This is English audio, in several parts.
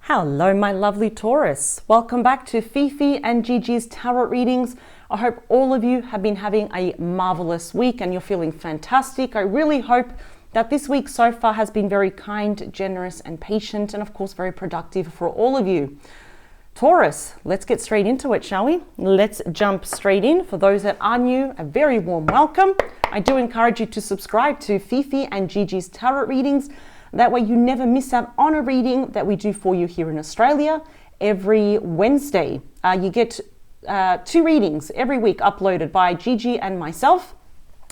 Hello, my lovely Taurus. Welcome back to Fifi and Gigi's tarot readings. I hope all of you have been having a marvelous week and you're feeling fantastic. I really hope that this week so far has been very kind, generous, and patient, and of course, very productive for all of you. Taurus, let's get straight into it, shall we? Let's jump straight in. For those that are new, a very warm welcome. I do encourage you to subscribe to Fifi and Gigi's tarot readings. That way you never miss out on a reading that we do for you here in Australia every Wednesday. You get 2 readings every week uploaded by Gigi and myself.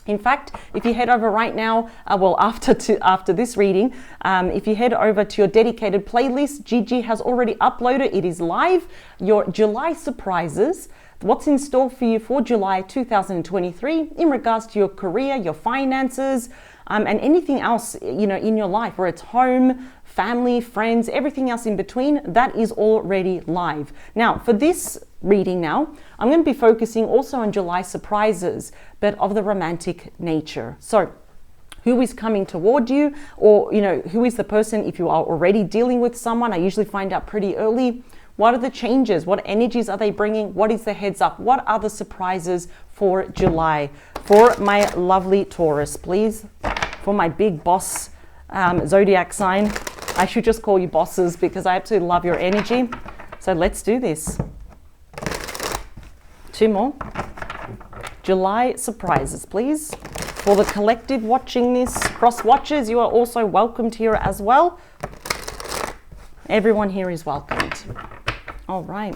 In fact, if you head over right now, after this reading, if you head over to your dedicated playlist, Gigi has already uploaded, it is live, your July surprises. What's in store for you for July 2023 in regards to your career, your finances, and anything else, in your life, where it's home, family, friends, everything else in between, that is already live. Now, for this reading now, I'm going to be focusing also on July surprises, but of the romantic nature. So, who is coming toward you, or, who is the person, if you are already dealing with someone, I usually find out pretty early. What are the changes? What energies are they bringing? What is the heads up? What are the surprises for July? For my lovely Taurus, please. For my big boss zodiac sign. I should just call you bosses because I absolutely love your energy. So let's do this. 2 more. July surprises, please. For the collective watching this, cross watchers, you are also welcomed here as well. Everyone here is welcomed. All right.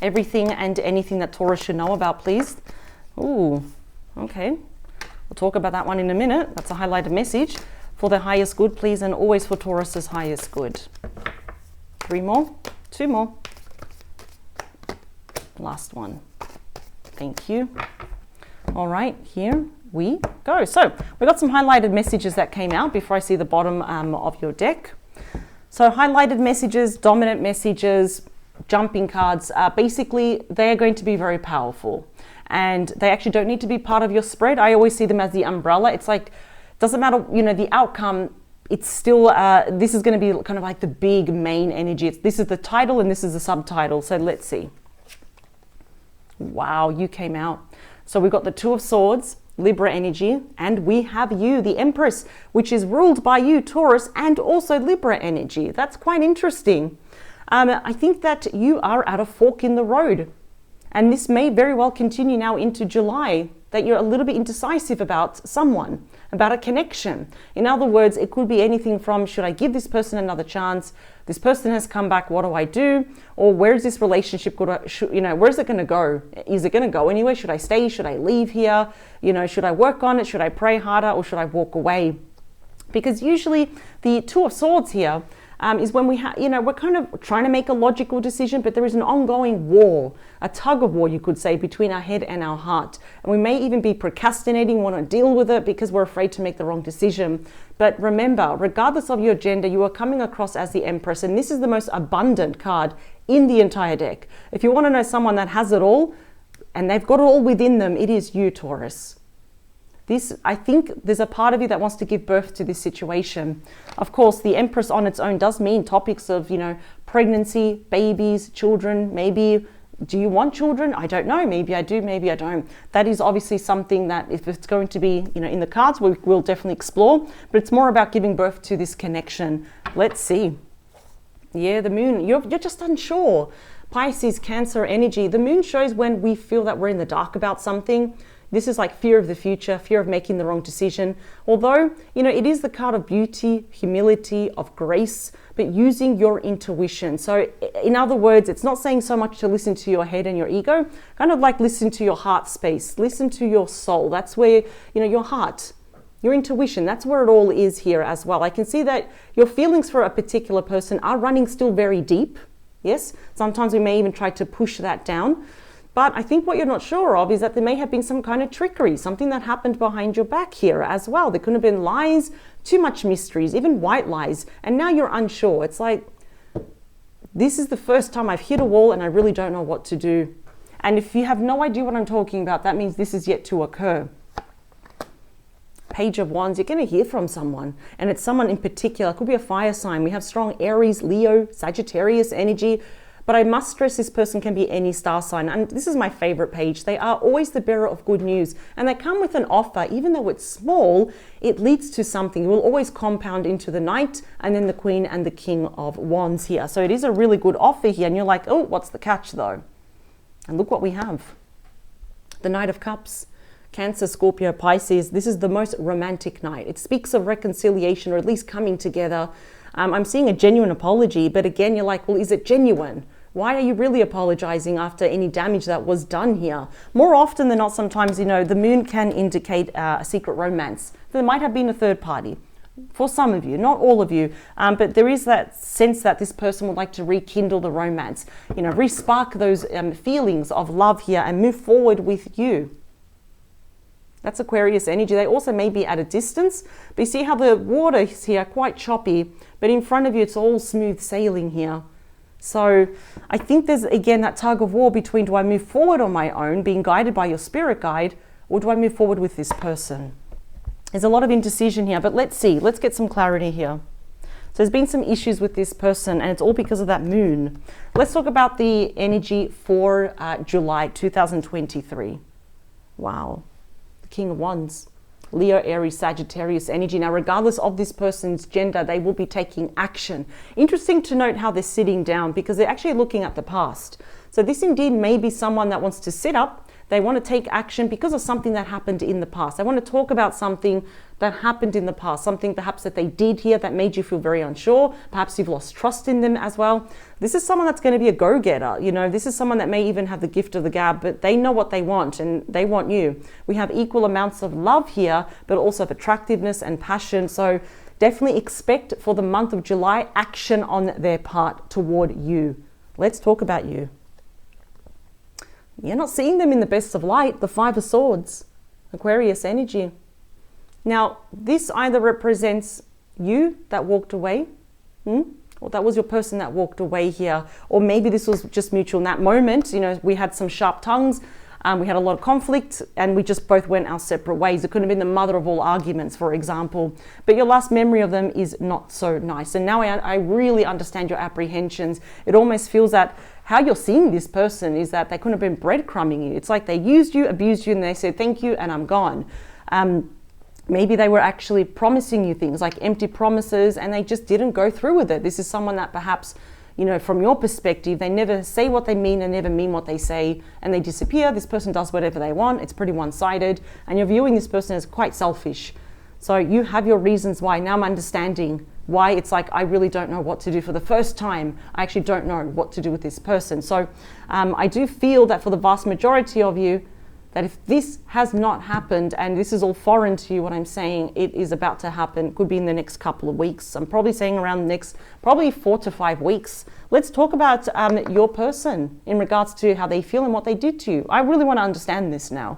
Everything and anything that Taurus should know about, please. Ooh, okay. We'll talk about that one in a minute. That's a highlighted message. For the highest good, please, and always for Taurus's highest good. 3 more. 2 more. Last one. Thank you. All right, here we go. So we got some highlighted messages that came out before I see the bottom of your deck. So highlighted messages, dominant messages, jumping cards, basically they are going to be very powerful. And they actually don't need to be part of your spread. I always see them as the umbrella. It's like, doesn't matter, the outcome, it's still, this is going to be kind of like the big main energy. This is the title and this is the subtitle. So let's see. Wow, you came out. So we've got the 2 of Swords, Libra energy, and we have you, the Empress, which is ruled by you, Taurus, and also Libra energy. That's quite interesting. I think that you are at a fork in the road. And this may very well continue now into July, that you're a little bit indecisive about someone, about a connection. In other words, it could be anything from, should I give this person another chance? This person has come back, what do I do? Or where is this relationship going to, where's it going to go? Is it going to go anywhere? Should I stay? Should I leave here? Should I work on it? Should I pray harder? Or should I walk away? Because usually the 2 of Swords here is when we have, we're kind of trying to make a logical decision, but there is an ongoing war, a tug of war, you could say, between our head and our heart. And we may even be procrastinating, want to deal with it because we're afraid to make the wrong decision. But remember, regardless of your gender, you are coming across as the Empress, and this is the most abundant card in the entire deck. If you want to know someone that has it all, and they've got it all within them, it is you, Taurus. I think there's a part of you that wants to give birth to this situation. Of course, the Empress on its own does mean topics of, pregnancy, babies, children, maybe. Do you want children? I don't know. Maybe I do, maybe I don't. That is obviously something that if it's going to be, in the cards, we'll definitely explore. But it's more about giving birth to this connection. Let's see. Yeah, the moon, you're just unsure. Pisces, Cancer energy. The moon shows when we feel that we're in the dark about something. This is like fear of the future, fear of making the wrong decision. Although, it is the card of beauty, humility, of grace, but using your intuition. So in other words, it's not saying so much to listen to your head and your ego, kind of like listen to your heart space, listen to your soul. That's where, your heart, your intuition, that's where it all is here as well. I can see that your feelings for a particular person are running still very deep. Yes, sometimes we may even try to push that down. But I think what you're not sure of is that there may have been some kind of trickery, something that happened behind your back here as well. There could have been lies, too much mysteries, even white lies. And now you're unsure. It's like, this is the first time I've hit a wall and I really don't know what to do. And if you have no idea what I'm talking about, that means this is yet to occur. Page of Wands, you're going to hear from someone, and it's someone in particular. It could be a fire sign. We have strong Aries, Leo, Sagittarius energy, but I must stress this person can be any star sign. And this is my favorite page. They are always the bearer of good news, and they come with an offer. Even though it's small, it leads to something. It will always compound into the Knight and then the Queen and the King of Wands here. So it is a really good offer here, and you're like, oh, what's the catch though? And look what we have. The Knight of Cups. Cancer, Scorpio, Pisces, this is the most romantic night. It speaks of reconciliation, or at least coming together. I'm seeing a genuine apology, but again, you're like, well, is it genuine? Why are you really apologizing after any damage that was done here? More often than not, sometimes, you know, the moon can indicate a secret romance. There might have been a third party. For some of you, not all of you, but there is that sense that this person would like to rekindle the romance, you know, re-spark those feelings of love here and move forward with you. That's Aquarius energy. They also may be at a distance, but you see how the water is here quite choppy, but in front of you it's all smooth sailing here. So I think there's again that tug of war between, do I move forward on my own, being guided by your spirit guide, or do I move forward with this person? There's a lot of indecision here, but let's see. Let's get some clarity here. So there's been some issues with this person, and it's all because of that moon. Let's talk about the energy for July 2023. Wow. King of Wands, Leo, Aries, Sagittarius energy. Now, regardless of this person's gender, they will be taking action. Interesting to note how they're sitting down, because they're actually looking at the past. So this indeed may be someone that wants to sit up. They want to take action because of something that happened in the past. They want to talk about something that happened in the past, something perhaps that they did here that made you feel very unsure. Perhaps you've lost trust in them as well. This is someone that's going to be a go-getter. You know, this is someone that may even have the gift of the gab, but they know what they want and they want you. We have equal amounts of love here, but also of attractiveness and passion. So definitely expect for the month of July action on their part toward you. Let's talk about you. You're not seeing them in the best of light. The Five of Swords, Aquarius energy. Now, this either represents you that walked away, or that was your person that walked away here, or maybe this was just mutual in that moment. You know, we had some sharp tongues, we had a lot of conflict, and we just both went our separate ways. It could have been the mother of all arguments, for example, but your last memory of them is not so nice. And now I really understand your apprehensions. It almost feels that how you're seeing this person is that they couldn't have been breadcrumbing you. It's like they used you, abused you, and they said, thank you, and I'm gone. Maybe they were actually promising you things like empty promises, and they just didn't go through with it. This is someone that perhaps, you know, from your perspective, they never say what they mean and never mean what they say, and they disappear. This person does whatever they want. It's pretty one-sided, and you're viewing this person as quite selfish. So you have your reasons why. Now I'm understanding why it's like, I really don't know what to do for the first time. I actually don't know what to do with this person. So I do feel that for the vast majority of you, that if this has not happened, and this is all foreign to you, what I'm saying, it is about to happen. Could be in the next couple of weeks. I'm probably saying around the next, probably 4 to 5 weeks. Let's talk about your person in regards to how they feel and what they did to you. I really want to understand this now.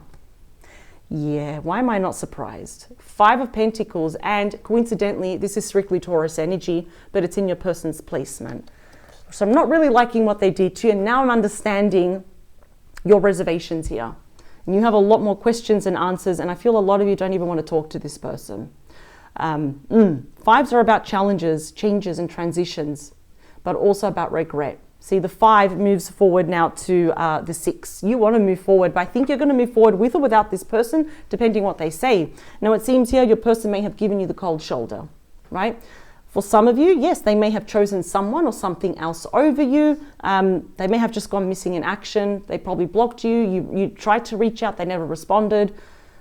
Yeah, why am I not surprised? 5 of Pentacles, and coincidentally, this is strictly Taurus energy, but it's in your person's placement. So I'm not really liking what they did to you, and now I'm understanding your reservations here. And you have a lot more questions and answers, and I feel a lot of you don't even want to talk to this person. 5s are about challenges, changes, and transitions, but also about regret. See, the 5 moves forward now to the 6. You want to move forward, but I think you're going to move forward with or without this person, depending what they say. Now, it seems here your person may have given you the cold shoulder, right? For some of you, yes, they may have chosen someone or something else over you. They may have just gone missing in action. They probably blocked you. You tried to reach out. They never responded.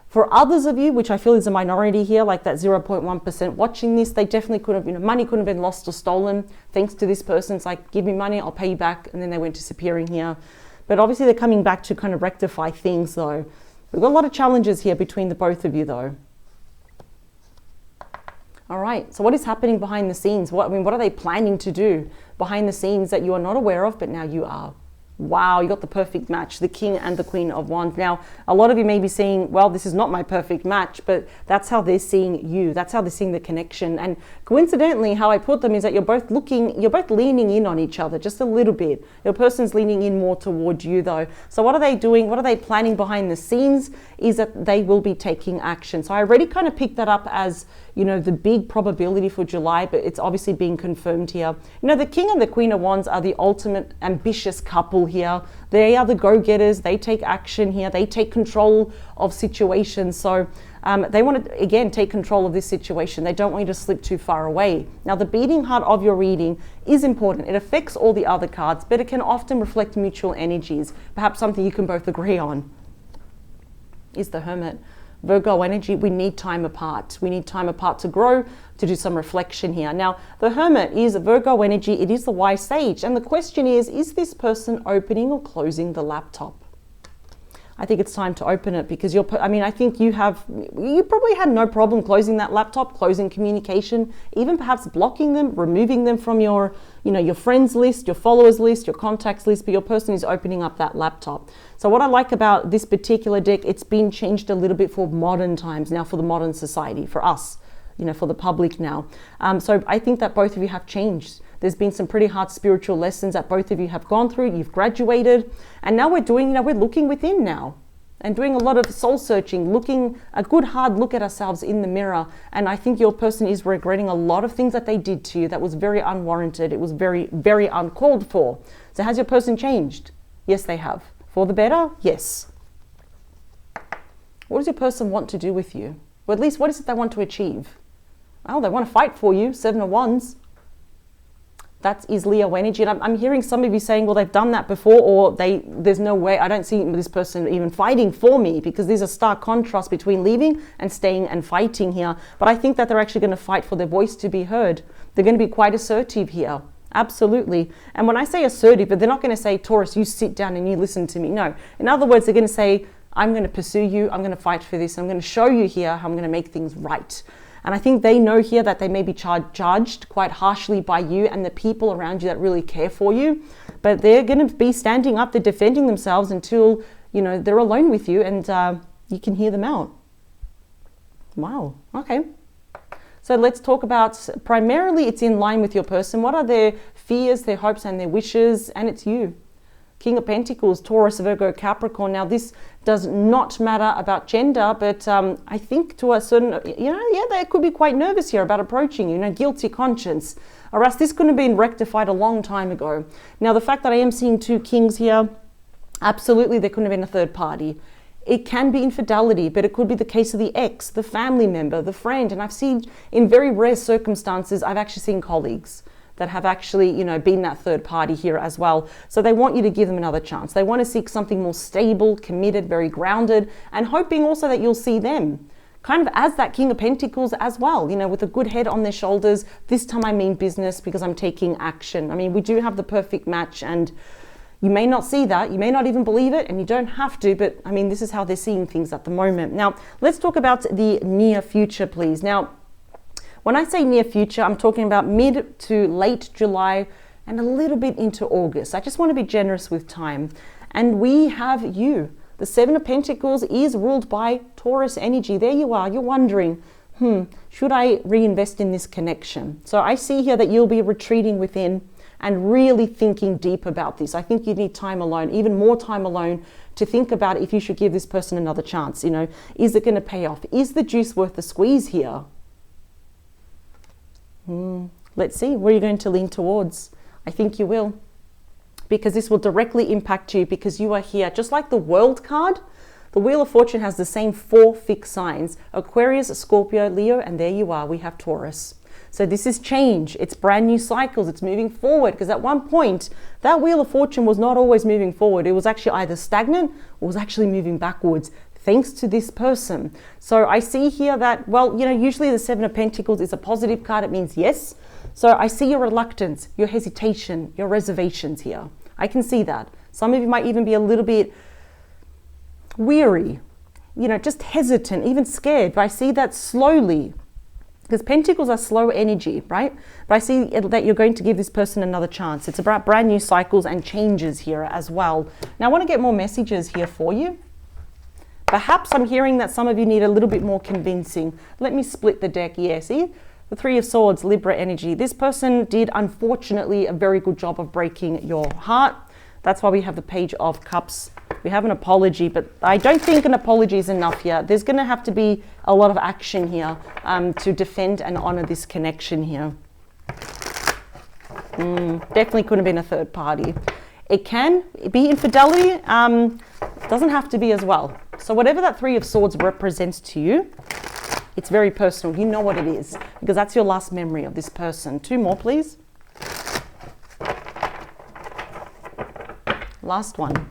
For others of you, which I feel is a minority here, like that 0.1% watching this, they definitely could have, money could have been lost or stolen thanks to this person. It's like, give me money, I'll pay you back. And then they went disappearing here. But obviously they're coming back to kind of rectify things though. We've got a lot of challenges here between the both of you though. All right, so what is happening behind the scenes? What are they planning to do behind the scenes that you are not aware of, but now you are? Wow, you got the perfect match, the King and the Queen of Wands. Now, a lot of you may be saying, well, this is not my perfect match, but that's how they're seeing you. That's how they're seeing the connection. And coincidentally, how I put them is that you're both leaning in on each other just a little bit. Your person's leaning in more toward you though. So what are they doing? What are they planning behind the scenes is that they will be taking action. So I already kind of picked that up as, you know, the big probability for July, but it's obviously being confirmed here. You know, the King and the Queen of Wands are the ultimate ambitious couple here. They are the go-getters. They take action here. They take control of situations. So they want to, again, take control of this situation. They don't want you to slip too far away. Now, the beating heart of your reading is important. It affects all the other cards, but it can often reflect mutual energies, perhaps something you can both agree on. Is the Hermit. Virgo energy, we need time apart. We need time apart to grow, to do some reflection here. Now, the Hermit is Virgo energy. It is the wise sage. And the question is this person opening or closing the laptop? I think it's time to open it because I think you probably had no problem closing that laptop, closing communication, even perhaps blocking them, removing them from your friends list, your followers list, your contacts list, but your person is opening up that laptop. So what I like about this particular deck, it's been changed a little bit for modern times now, for the modern society, for us, you know, for the public now. So I think that both of you have changed. There's been some pretty hard spiritual lessons that both of you have gone through. You've graduated, and now we're looking within now and doing a lot of soul searching, looking a good hard look at ourselves in the mirror. And I think your person is regretting a lot of things that they did to you that was very unwarranted. It was very, very uncalled for. So has your person changed? Yes, they have. For the better? Yes. What does your person want to do with you? Or at least what is it they want to achieve? Well, they want to fight for you. 7 of Wands. That is Leo energy. And I'm hearing some of you saying, well, they've done that before, or there's no way, I don't see this person even fighting for me, because there's a stark contrast between leaving and staying and fighting here. But I think that they're actually going to fight for their voice to be heard. They're going to be quite assertive here. Absolutely. And when I say assertive, but they're not going to say, Taurus, you sit down and you listen to me. No. In other words, they're going to say, I'm going to pursue you. I'm going to fight for this. I'm going to show you here how I'm going to make things right. And I think they know here that they may be judged quite harshly by you and the people around you that really care for you. But they're going to be standing up, they're defending themselves until, you know, they're alone with you and you can hear them out. Wow. Okay. So let's talk about, primarily it's in line with your person. What are their fears, their hopes and their wishes? And it's you. King of Pentacles, Taurus, Virgo, Capricorn. Now this does not matter about gender, but I think to a certain, they could be quite nervous here about approaching you, guilty conscience. Or else this could have been rectified a long time ago. Now the fact that I am seeing 2 kings here, absolutely there couldn't have been a third party. It can be infidelity, but it could be the case of the ex, the family member, the friend. And I've seen, in very rare circumstances, I've actually seen colleagues that have actually, been that third party here as well. So they want you to give them another chance. They want to seek something more stable, committed, very grounded, and hoping also that you'll see them kind of as that King of Pentacles as well, with a good head on their shoulders. This time I mean business because I'm taking action. I mean, we do have the perfect match, and you may not see that, you may not even believe it, and you don't have to, but I mean, this is how they're seeing things at the moment. Now, let's talk about the near future, please. Now, when I say near future, I'm talking about mid to late July and a little bit into August. I just want to be generous with time. And we have you. The 7 of Pentacles is ruled by Taurus energy. There you are. You're wondering, should I reinvest in this connection? So I see here that you'll be retreating within and really thinking deep about this. I think you need time alone, even more time alone, to think about if you should give this person another chance. Is it going to pay off? Is the juice worth the squeeze here? Let's see. Where are you going to lean towards? I think you will, because this will directly impact you, because you are here. Just like the World card, the Wheel of Fortune has the same 4 fixed signs: Aquarius, Scorpio, Leo, and there you are. We have Taurus. So this is change. It's brand new cycles. It's moving forward, because at one point, that Wheel of Fortune was not always moving forward. It was actually either stagnant or was actually moving backwards, thanks to this person. So I see here that, usually the 7 of Pentacles is a positive card. It means yes. So I see your reluctance, your hesitation, your reservations here. I can see that. Some of you might even be a little bit weary, just hesitant, even scared. But I see that slowly Because Pentacles are slow energy, right? But I see that you're going to give this person another chance. It's about brand new cycles and changes here as well. Now, I want to get more messages here for you. Perhaps I'm hearing that some of you need a little bit more convincing. Let me split the deck. Yeah, see? The Three of Swords, Libra energy. This person did, unfortunately, a very good job of breaking your heart. That's why we have the Page of Cups. We have an apology, but I don't think an apology is enough here. There's going to have to be a lot of action here to defend and honor this connection here. Definitely could have been a third party. It can be infidelity. Doesn't have to be as well. So whatever that Three of Swords represents to you, it's very personal. You know what it is because that's your last memory of this person. 2 more, please. Last one.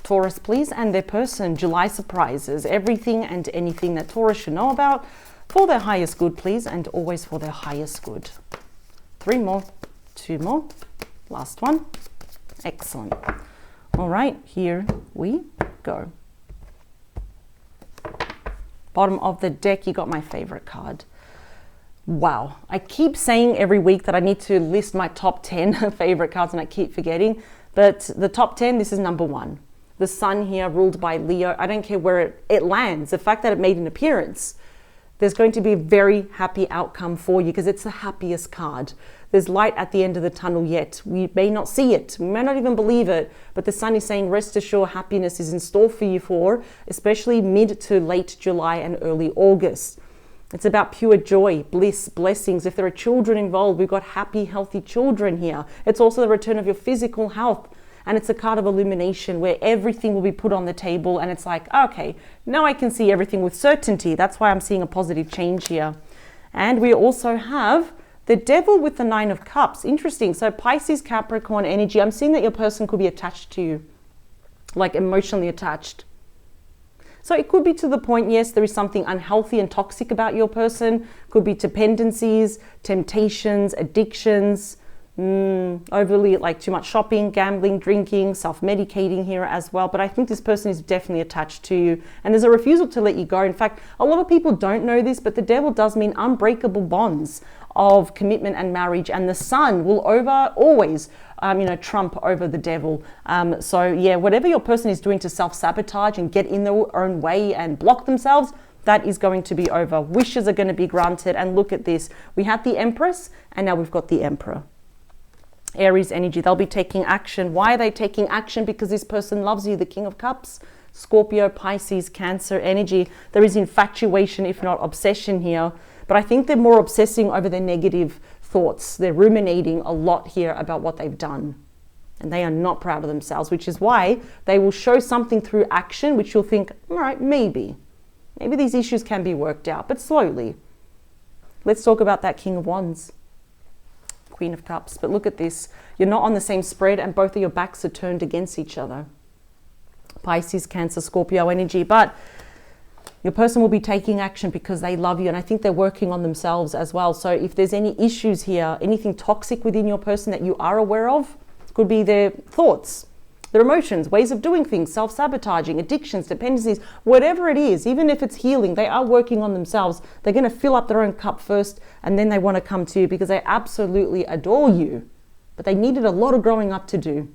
Taurus, please, and their person. July surprises. Everything and anything that Taurus should know about for their highest good, please, and always for their highest good. 3 more. 2 more. Last one. Excellent. All right, here we go. Bottom of the deck, you got my favorite card. Wow. I keep saying every week that I need to list my top 10 favorite cards, and I keep forgetting. But the top 10, this is number 1. The Sun here, ruled by Leo. I don't care where it lands. The fact that it made an appearance, there's going to be a very happy outcome for you because it's the happiest card. There's light at the end of the tunnel yet. We may not see it. We may not even believe it. But the Sun is saying, rest assured, happiness is in store for you for, especially mid to late July and early August. It's about pure joy, bliss, blessings. If there are children involved, we've got happy, healthy children here. It's also the return of your physical health. And it's a card of illumination where everything will be put on the table. And it's like, okay, now I can see everything with certainty. That's why I'm seeing a positive change here. And we also have the Devil with the 9 of Cups. Interesting. So Pisces, Capricorn energy. I'm seeing that your person could be attached to you, like emotionally attached. So it could be to the point, yes, there is something unhealthy and toxic about your person. Could be dependencies, temptations, addictions, overly like too much shopping, gambling, drinking, self-medicating here as well. But I think this person is definitely attached to you and there's a refusal to let you go. In fact, a lot of people don't know this, but the Devil does mean unbreakable bonds of commitment and marriage, and the Sun will always trump over the Devil. So yeah, whatever your person is doing to self-sabotage and get in their own way and block themselves, that is going to be over. Wishes are going to be granted. And look at this. We had the Empress and now we've got the Emperor. Aries energy, they'll be taking action. Why are they taking action? Because this person loves you, the King of Cups. Scorpio, Pisces, Cancer energy. There is infatuation, if not obsession here. But I think they're more obsessing over their negative thoughts. They're ruminating a lot here about what they've done. And they are not proud of themselves, which is why they will show something through action, which you'll think, all right, maybe these issues can be worked out, but slowly. Let's talk about that King of Wands. Queen of Cups. But look at this. You're not on the same spread and both of your backs are turned against each other. Pisces, Cancer, Scorpio energy. But your person will be taking action because they love you. And I think they're working on themselves as well. So if there's any issues here, anything toxic within your person that you are aware of, it could be their thoughts, their emotions, ways of doing things, self-sabotaging, addictions, dependencies, whatever it is, even if it's healing, they are working on themselves. They're going to fill up their own cup first and then they want to come to you because they absolutely adore you. But they needed a lot of growing up to do.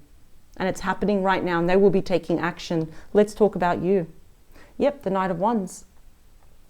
And it's happening right now and they will be taking action. Let's talk about you. Yep, the Knight of Wands.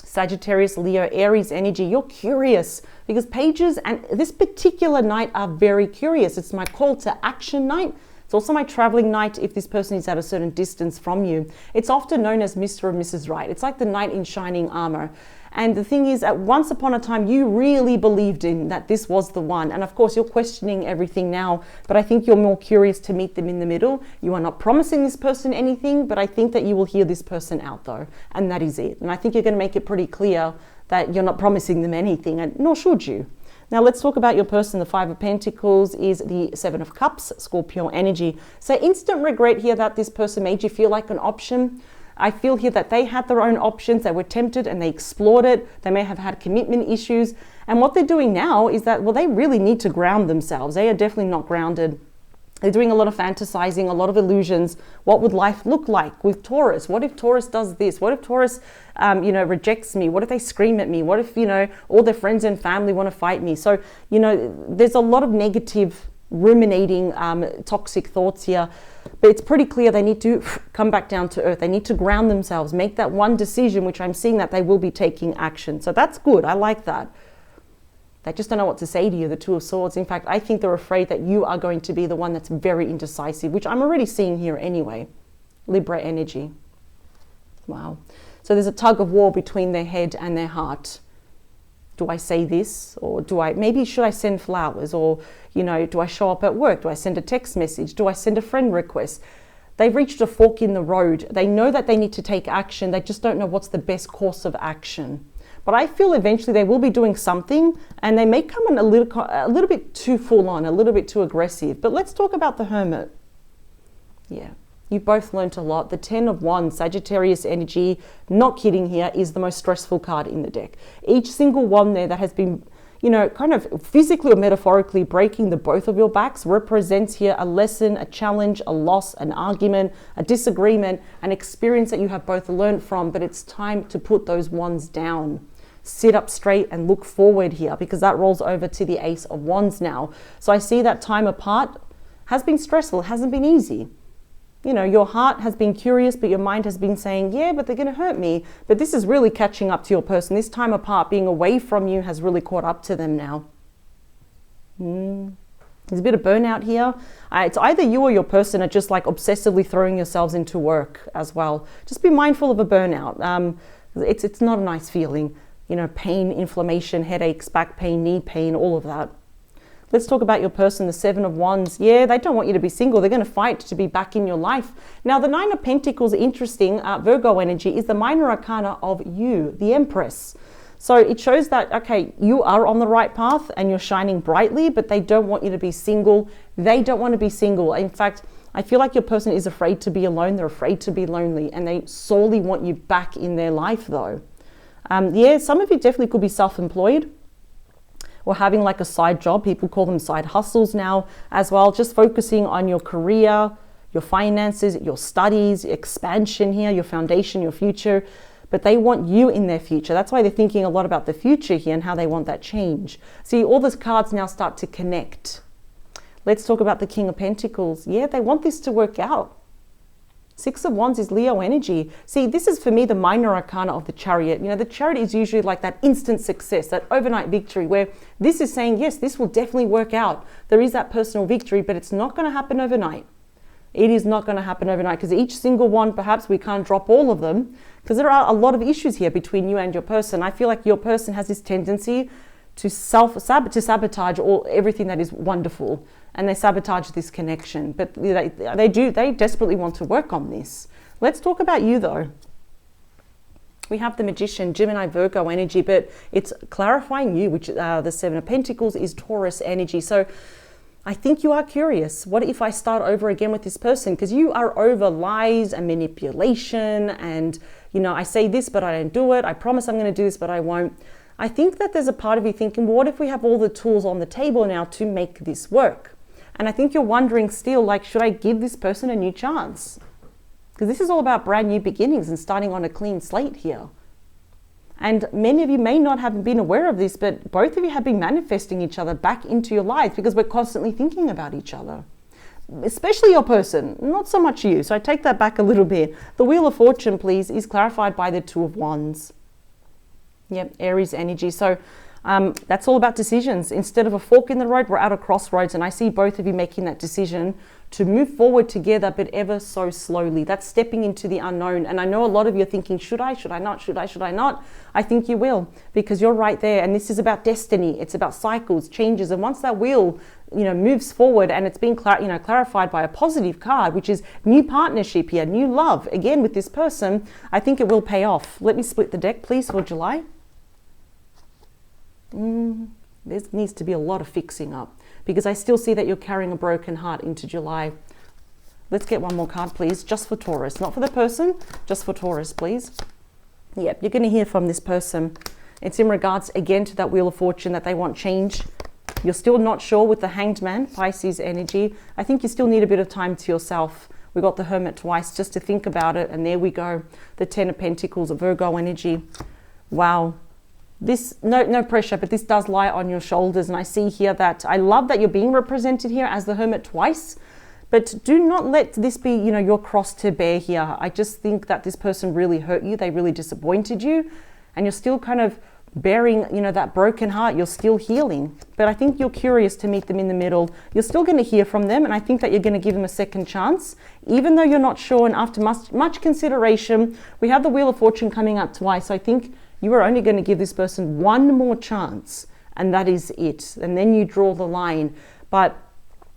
Sagittarius, Leo, Aries energy. You're curious because Pages and this particular night are very curious. It's my call to action night. It's also my traveling night if this person is at a certain distance from you. It's often known as Mr. or Mrs. Right. It's like the knight in shining armor. And the thing is, at once upon a time, you really believed in that this was the one. And of course, you're questioning everything now, but I think you're more curious to meet them in the middle. You are not promising this person anything, but I think that you will hear this person out though. And that is it. And I think you're going to make it pretty clear that you're not promising them anything, and nor should you. Now let's talk about your person. The Five of Pentacles is the Seven of Cups, Scorpio energy. So instant regret here that this person made you feel like an option. I feel here that they had their own options. They were tempted and they explored it. They may have had commitment issues. And what they're doing now is that, well, they really need to ground themselves. They are definitely not grounded. They're doing a lot of fantasizing, a lot of illusions. What would life look like with Taurus? What if Taurus does this? What if Taurus, rejects me? What if they scream at me? What if, all their friends and family want to fight me? So, there's a lot of negative, ruminating, toxic thoughts here. But it's pretty clear they need to come back down to earth. They need to ground themselves, make that one decision, which I'm seeing that they will be taking action. So that's good. I like that. They just don't know what to say to you, the Two of Swords. In fact, I think they're afraid that you are going to be the one that's very indecisive, which I'm already seeing here anyway. Libra energy. Wow. So there's a tug of war between their head and their heart. Do I say this? Or should I send flowers? Or, do I show up at work? Do I send a text message? Do I send a friend request? They've reached a fork in the road. They know that they need to take action. They just don't know what's the best course of action. But I feel eventually they will be doing something, and they may come in a little bit too full on, a little bit too aggressive. But let's talk about the Hermit. Yeah, you both learnt a lot. The 10 of Wands, Sagittarius energy, not kidding here, is the most stressful card in the deck. Each single one there that has been, kind of physically or metaphorically breaking the both of your backs represents here a lesson, a challenge, a loss, an argument, a disagreement, an experience that you have both learned from. But it's time to put those wands down. Sit up straight and look forward here, because that rolls over to the Ace of Wands now. So I see that time apart has been stressful, it hasn't been easy. Your heart has been curious, but your mind has been saying, yeah, but they're going to hurt me. But this is really catching up to your person. This time apart, being away from you, has really caught up to them now. There's a bit of burnout here. It's either you or your person are just like obsessively throwing yourselves into work as well. Just be mindful of a burnout. It's not a nice feeling. Pain, inflammation, headaches, back pain, knee pain, all of that. Let's talk about your person, the 7 of Wands. Yeah, they don't want you to be single. They're going to fight to be back in your life. Now, the 9 of Pentacles, interesting, Virgo energy, is the minor arcana of you, the Empress. So it shows that, okay, you are on the right path and you're shining brightly, but they don't want you to be single. They don't want to be single. In fact, I feel like your person is afraid to be alone. They're afraid to be lonely, and they sorely want you back in their life, though. Some of you definitely could be self-employed or having like a side job. People call them side hustles now as well. Just focusing on your career, your finances, your studies, expansion here, your foundation, your future. But they want you in their future. That's why they're thinking a lot about the future here and how they want that change. See, all these cards now start to connect. Let's talk about the King of Pentacles. Yeah, they want this to work out. 6 of Wands is Leo energy. See, this is for me the minor arcana of the Chariot. The Chariot is usually like that instant success, that overnight victory, where this is saying, yes, this will definitely work out. There is that personal victory, but it's not going to happen overnight. It is not going to happen overnight, because each single one, perhaps we can't drop all of them, because there are a lot of issues here between you and your person. I feel like your person has this tendency to sabotage everything that is wonderful, and they sabotage this connection. But they desperately want to work on this. Let's talk about you, though. We have the Magician, Gemini, Virgo energy, but it's clarifying you, which the 7 of Pentacles is Taurus energy. So I think you are curious. What if I start over again with this person? Because you are over lies and manipulation, and I say this but I don't do it. I promise I'm going to do this but I won't. I think that there's a part of you thinking, well, what if we have all the tools on the table now to make this work? And I think you're wondering still, like, should I give this person a new chance? Because this is all about brand new beginnings and starting on a clean slate here. And many of you may not have been aware of this, but both of you have been manifesting each other back into your life, because we're constantly thinking about each other. Especially your person, not so much you. So I take that back a little bit. The Wheel of Fortune, please, is clarified by the 2 of Wands. Yep, Aries energy. So that's all about decisions. Instead of a fork in the road, we're at a crossroads, and I see both of you making that decision to move forward together, but ever so slowly. That's stepping into the unknown. And I know a lot of you are thinking, should I not? I think you will, because you're right there. And this is about destiny. It's about cycles, changes. And once that wheel, moves forward, and it's being clarified by a positive card, which is new partnership here, new love, again with this person, I think it will pay off. Let me split the deck, please, for July. There needs to be a lot of fixing up, because I still see that you're carrying a broken heart into July. Let's get one more card, please, just for Taurus. Not for the person, just for Taurus, please. Yep, you're going to hear from this person. It's in regards, again, to that Wheel of Fortune, that they want change. You're still not sure with the Hanged Man, Pisces energy. I think you still need a bit of time to yourself. We got the Hermit twice just to think about it. And there we go. The Ten of Pentacles, Virgo energy. Wow. This, no pressure, but this does lie on your shoulders. And I see here that I love that you're being represented here as the Hermit twice. But do not let this be, you know, your cross to bear here. I just think that this person really hurt you. They really disappointed you. And you're still kind of bearing, you know, that broken heart. You're still healing. But I think you're curious to meet them in the middle. You're still going to hear from them. And I think that you're going to give them a second chance. Even though you're not sure, and after much consideration, we have the Wheel of Fortune coming up twice. So I think you are only going to give this person one more chance. And that is it. And then you draw the line. But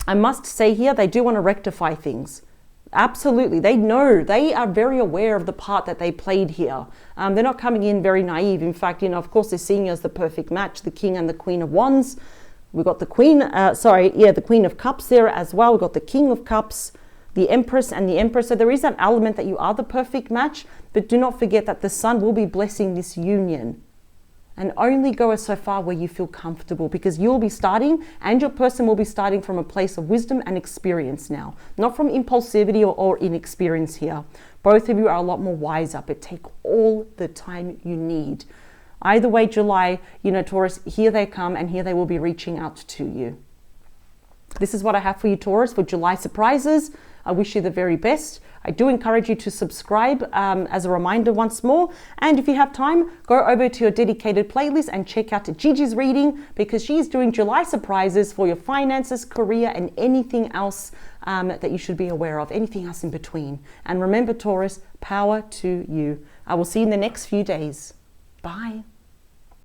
I must say here, they do want to rectify things. Absolutely. They know, they are very aware of the part that they played here. They're not coming in very naive. In fact, you know, of course, they're seeing you as the perfect match, the King and the Queen of Wands. We've got the Queen, the Queen of Cups there as well. We've got the King of Cups, the Empress and the Emperor. So there is that element that you are the perfect match, but do not forget that the Sun will be blessing this union. And only go so far where you feel comfortable, because you'll be starting, and your person will be starting from a place of wisdom and experience now, not from impulsivity or inexperience here. Both of you are a lot more wiser, but take all the time you need. Either way, July, you know, Taurus, here they come, and here they will be reaching out to you. This is what I have for you, Taurus, for July surprises. I wish you the very best. I do encourage you to subscribe as a reminder once more. And if you have time, go over to your dedicated playlist and check out Gigi's reading, because she's doing July surprises for your finances, career, and anything else that you should be aware of, anything else in between. And remember, Taurus, power to you. I will see you in the next few days. Bye.